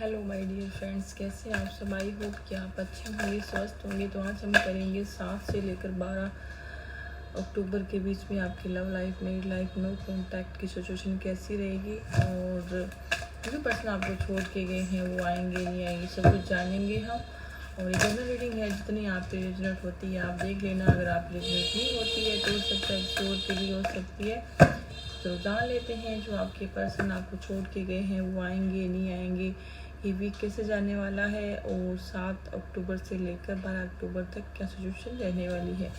Hello my dear friends, कैसे हैं आप सब। आई होप कि आप अच्छे होंगे, स्वस्थ होंगे। तो आज हम करेंगे 7 से लेकर 12 अक्टूबर के बीच में आपकी लव लाइफ, मेरी लाइफ, नो कॉन्टैक्ट की सिचुएशन कैसी रहेगी और जो पर्सन आपको छोड़ के गए हैं वो आएंगे नहीं आएंगे, सब कुछ जानेंगे हम। और ये जनरल रीडिंग है, जितनी आप पे रेजोनेट होती है आप देख लेना। अगर आप रेजोनेट नहीं होती है तो हो सकता है किसी और के लिए हो सकती है। तो जान लेते हैं जो आपके पर्सन आपको छोड़ के गए हैं वो आएंगे नहीं आएंगे, ये वीक कैसे जाने वाला है और 7 अक्टूबर से लेकर 12 अक्टूबर तक क्या सिचुएशन रहने वाली है।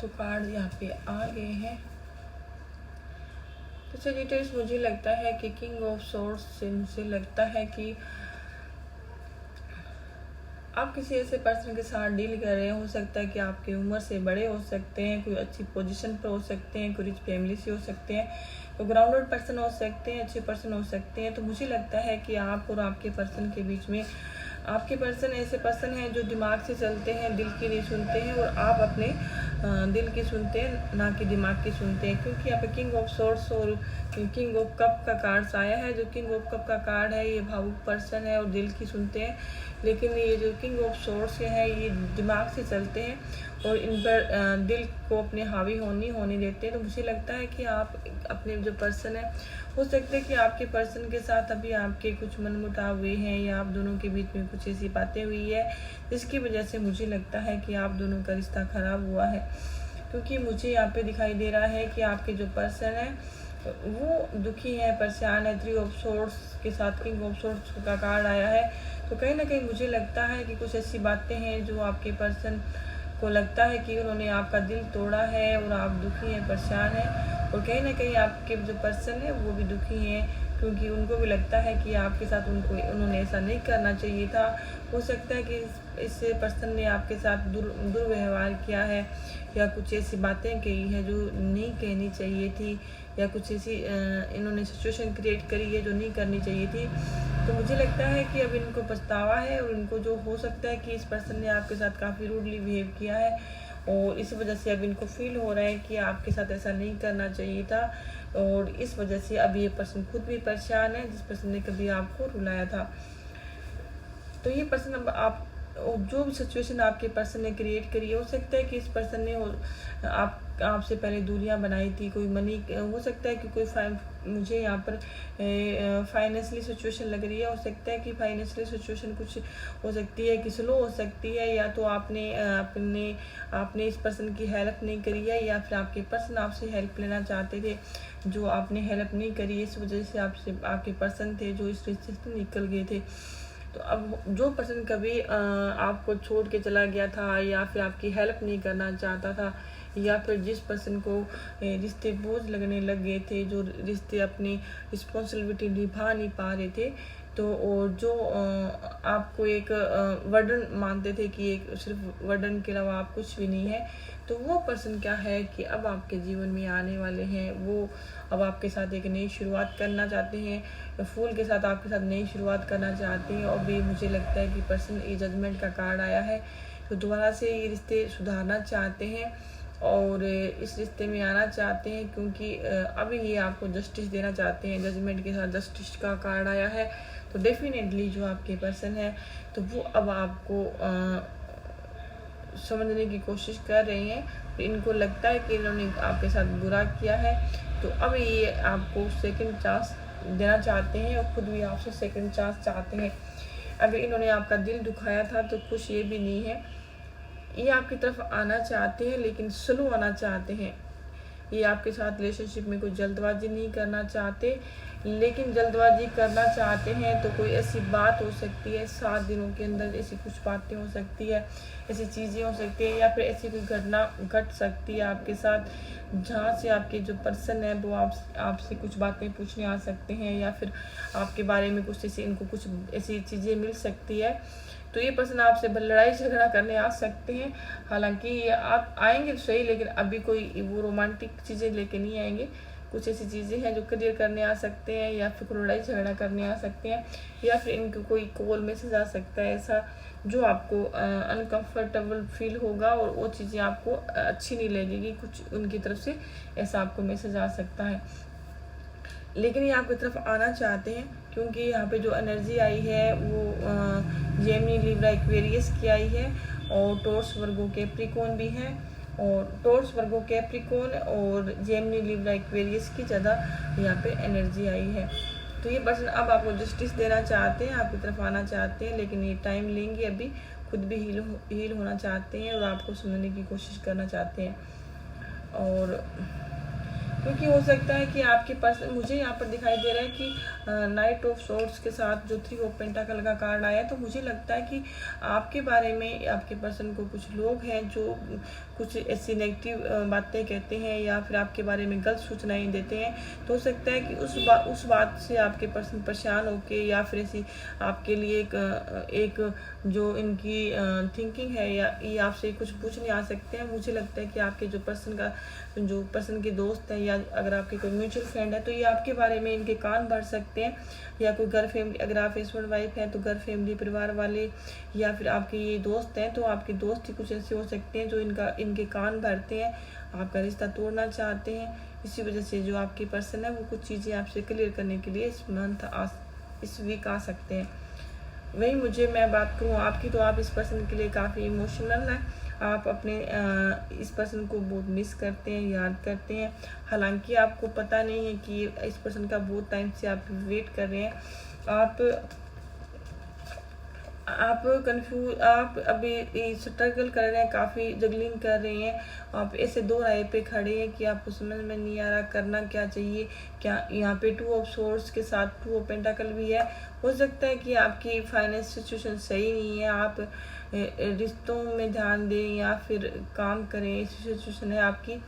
तो कार्ड यहाँ पे आ गए हैं। तो चलिए डिटेल्स, मुझे लगता है कि किंग ऑफ सोर्स से मुझे लगता है कि आप किसी ऐसे पर्सन के साथ डील कर रहे हो सकता है कि आपकी उम्र से बड़े हो सकते हैं, कोई अच्छी पोजीशन पर हो सकते हैं, कोई रिच फैमिली से हो सकते हैं, कोई ग्राउंडेड पर्सन हो सकते हैं, अच्छे पर्सन हो सकते हैं। तो मुझे लगता है कि आप और आपके पर्सन के बीच में, आपके पर्सन ऐसे पर्सन हैं जो दिमाग से चलते हैं, दिल की नहीं सुनते हैं, और आप अपने दिल की सुनते हैं, ना कि दिमाग की सुनते हैं। क्योंकि यहाँ पे किंग ऑफ सोर्स और किंग ऑफ कप का कार्ड आया है। जो किंग ऑफ कप का कार्ड है ये भावुक पर्सन है और दिल की सुनते हैं, लेकिन ये जो किंग ऑफ सोर्स है ये दिमाग से चलते हैं और इन पर दिल को अपने हावी होने देते हैं। तो मुझे लगता है कि आप अपने जो पर्सन है, हो सकता है कि आपके पर्सन के साथ अभी आपके कुछ मनमुटाव हुए हैं या आप दोनों के बीच में कुछ ऐसी बातें हुई है जिसकी वजह से मुझे लगता है कि आप दोनों का रिश्ता खराब हुआ है। क्योंकि मुझे यहाँ पे दिखाई दे रहा है कि आपके जो पर्सन है वो दुखी है, परेशान है। 3 ऑफ सोर्स के साथ किंग ऑफ सोर्स का कार्ड आया है। तो कहीं ना कहीं मुझे लगता है कि कुछ ऐसी बातें हैं जो आपके पर्सन को लगता है कि उन्होंने आपका दिल तोड़ा है और आप दुखी हैं, परेशान हैं। और कहीं ना कहीं आपके जो पर्सन है वो भी दुखी हैं, क्योंकि उनको भी लगता है कि आपके साथ उन्होंने ऐसा नहीं करना चाहिए था। हो सकता है कि इस पर्सन ने आपके साथ दुर्व्यवहार किया है या कुछ ऐसी बातें कही है जो नहीं कहनी चाहिए थी, या कुछ ऐसी इन्होंने सिचुएशन क्रिएट करी है जो नहीं करनी चाहिए थी। तो मुझे लगता है कि अब इनको पछतावा है और इनको जो हो सकता है कि इस पर्सन ने आपके साथ काफ़ी रूडली बिहेव किया है और इस वजह से अब इनको फील हो रहा है कि आपके साथ ऐसा नहीं करना चाहिए था। और इस वजह से अब ये पर्सन खुद भी परेशान है, जिस पर्सन ने कभी आपको रुलाया था। तो ये पर्सन अब आप जो भी सिचुएशन आपके पर्सन ने क्रिएट करी है, हो सकता है कि इस पर्सन ने आपसे पहले दूरियां बनाई थी। कोई मनी, हो सकता है कि कोई मुझे यहाँ पर फाइनेंशियली सिचुएशन लग रही है। हो सकता है कि फाइनेंशियली सिचुएशन कुछ हो सकती है कि स्लो हो सकती है, या तो आपने इस पर्सन की हेल्प नहीं करी है, या फिर आपके पर्सन आपसे हेल्प लेना चाहते थे जो आपने हेल्प नहीं करी। इस वजह से आपके पर्सन थे जो इस रिश्ते से निकल गए थे। तो अब जो पर्सन कभी आपको छोड़ के चला गया था या फिर आपकी हेल्प नहीं करना चाहता था, या फिर जिस पर्सन को रिश्ते बोझ लगने लग गए थे, जो रिश्ते अपनी रिस्पॉन्सिबिलिटी निभा नहीं पा रहे थे, तो और जो आपको एक वर्डन मानते थे कि एक सिर्फ वर्डन के अलावा आप कुछ भी नहीं है, तो वो पर्सन क्या है कि अब आपके जीवन में आने वाले हैं। वो अब आपके साथ एक नई शुरुआत करना चाहते हैं, फूल के साथ आपके साथ नई शुरुआत करना चाहते हैं। और भी मुझे लगता है कि पर्सन ये जजमेंट का कार्ड आया है, तो दोबारा से ये रिश्ते सुधारना चाहते हैं और इस रिश्ते में आना चाहते हैं, क्योंकि अभी ये आपको जस्टिस देना चाहते हैं। जजमेंट के साथ जस्टिस का कार्ड आया है। तो डेफिनेटली जो आपके पर्सन है तो वो अब आपको समझने की कोशिश कर रहे हैं। तो इनको लगता है कि इन्होंने आपके साथ बुरा किया है, तो अब ये आपको सेकंड चांस देना चाहते हैं और खुद भी आपसे सेकंड चांस चाहते हैं। अगर इन्होंने आपका दिल दुखाया था तो खुश ये भी नहीं है, ये आपकी तरफ आना चाहते हैं लेकिन स्लो आना चाहते हैं। ये आपके साथ रिलेशनशिप में कोई जल्दबाजी नहीं करना चाहते, लेकिन जल्दबाजी करना चाहते हैं तो कोई ऐसी बात हो सकती है 7 दिनों के अंदर, ऐसी कुछ बातें हो सकती है, ऐसी चीज़ें हो सकती है, या फिर ऐसी कोई घटना घट सकती है आपके साथ जहाँ से आपके जो पर्सन है वो आपसे कुछ बातें पूछने आ सकते हैं, या फिर आपके बारे में कुछ ऐसी इनको कुछ ऐसी चीज़ें मिल सकती है। तो ये पर्सन आपसे लड़ाई झगड़ा करने आ सकते हैं। हालांकि ये आप आएंगे तो सही, लेकिन अभी कोई वो रोमांटिक चीज़ें लेके नहीं आएंगे। कुछ ऐसी चीज़ें हैं जो क्लियर करने आ सकते हैं, या फिर लड़ाई झगड़ा करने आ सकते हैं, या फिर इनको कोई कॉल मैसेज आ सकता है ऐसा जो आपको अनकंफर्टेबल फील होगा, और वो चीज़ें आपको अच्छी नहीं लगेगी। कुछ उनकी तरफ से ऐसा आपको मैसेज आ सकता है, लेकिन ये आपकी तरफ आना चाहते हैं, क्योंकि यहाँ पे जो एनर्जी आई है वो जेमिनी, लिब्रा, एक्वेरियस की आई है, और टॉरस, वर्गो, कैप्रिकॉर्न भी है, और टॉरस, वर्गो, कैप्रिकॉर्न और जेमिनी, लिब्रा, एक्वेरियस की ज़्यादा यहाँ पे एनर्जी आई है। तो ये पर्सन अब आपको जस्टिस देना चाहते हैं, आपकी तरफ आना चाहते हैं, लेकिन ये टाइम लेंगे, अभी खुद भी हील होना चाहते हैं और आपको सुनने की कोशिश करना चाहते हैं। और क्योंकि हो सकता है कि आपके पास, मुझे यहाँ पर दिखाई दे रहा है कि नाइट ऑफ सोर्ड्स के साथ जो 3 ऑफ पेंटाकल का कार्ड आया है, तो मुझे लगता है कि आपके बारे में आपके पर्सन को कुछ लोग हैं जो कुछ ऐसी नेगेटिव बातें कहते हैं, या फिर आपके बारे में गलत सूचनाएं देते हैं। तो हो सकता है कि उस बात से आपके पर्सन परेशान होके, या फिर ऐसी आपके लिए एक जो इनकी थिंकिंग है, या ये आपसे कुछ पूछने आ सकते हैं। मुझे लगता है कि आपके जो पर्सन के दोस्त हैं, या अगर आपके कोई म्यूचुअल फ्रेंड है, तो ये आपके बारे में इनके कान भर सकते हैं, या कोई घर फैमिली, अगर आप हस्बैंड वाइफ हैं तो घर फैमिली, परिवार वाले, या फिर आपके ये दोस्त हैं तो आपके दोस्त ही कुछ ऐसे हो सकते हैं जो इनके कान भरते हैं, आपका रिश्ता तोड़ना चाहते हैं। इसी वजह से जो आपके पर्सन है वो कुछ चीज़ें आपसे क्लियर करने के लिए इस वीक आ सकते हैं। वही मैं बात करूँ आपकी, तो आप इस पर्सन के लिए काफ़ी इमोशनल हैं। आप अपने इस पर्सन को बहुत मिस करते हैं, याद करते हैं। हालांकि आपको पता नहीं है कि इस पर्सन का बहुत टाइम से आप वेट कर रहे हैं। आप कंफ्यूज, आप अभी स्ट्रगल कर रहे हैं, काफ़ी जगलिंग कर रहे हैं। आप ऐसे 2 राय पे खड़े हैं कि आपको समझ में नहीं आ रहा करना क्या चाहिए। क्या यहाँ पे 2 ऑफ सोर्ड्स के साथ 2 ऑफ पेंटाकल भी है। हो सकता है कि आपकी फाइनेंस सिचुएशन सही नहीं है, आप रिश्तों में ध्यान दें या फिर काम करें, ऐसी सिचुएशन है आपकी।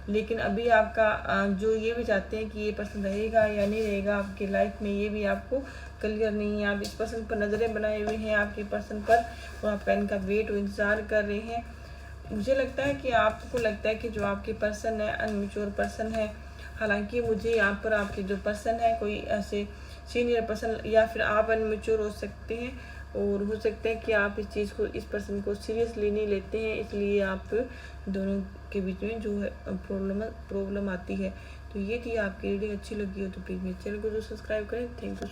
लेकिन अभी आपका जो ये भी चाहते हैं कि ये पर्सन रहेगा या नहीं रहेगा आपकी लाइफ में, ये भी आपको क्लियर नहीं है। आप इस पर्सन पर नज़रें बनाए हुए हैं आपके पर्सन पर, और आपका इनका वेट और इंतज़ार कर रहे हैं। मुझे लगता है कि आपको लगता है कि जो आपके पर्सन है अनमेच्योर पर्सन है। हालांकि मुझे यहाँ पर आपके जो पर्सन है कोई ऐसे सीनियर पर्सन, या फिर आप अनमेच्योर हो सकते हैं, और हो सकता है कि आप इस पर्सन को सीरियसली नहीं लेते हैं, इसलिए आप दोनों के बीच में जो है प्रॉब्लम आती है। तो ये थी आपकी रीडिंग। अच्छी लगी हो तो प्लीज़ मेरे चैनल को जो सब्सक्राइब करें। Thank you.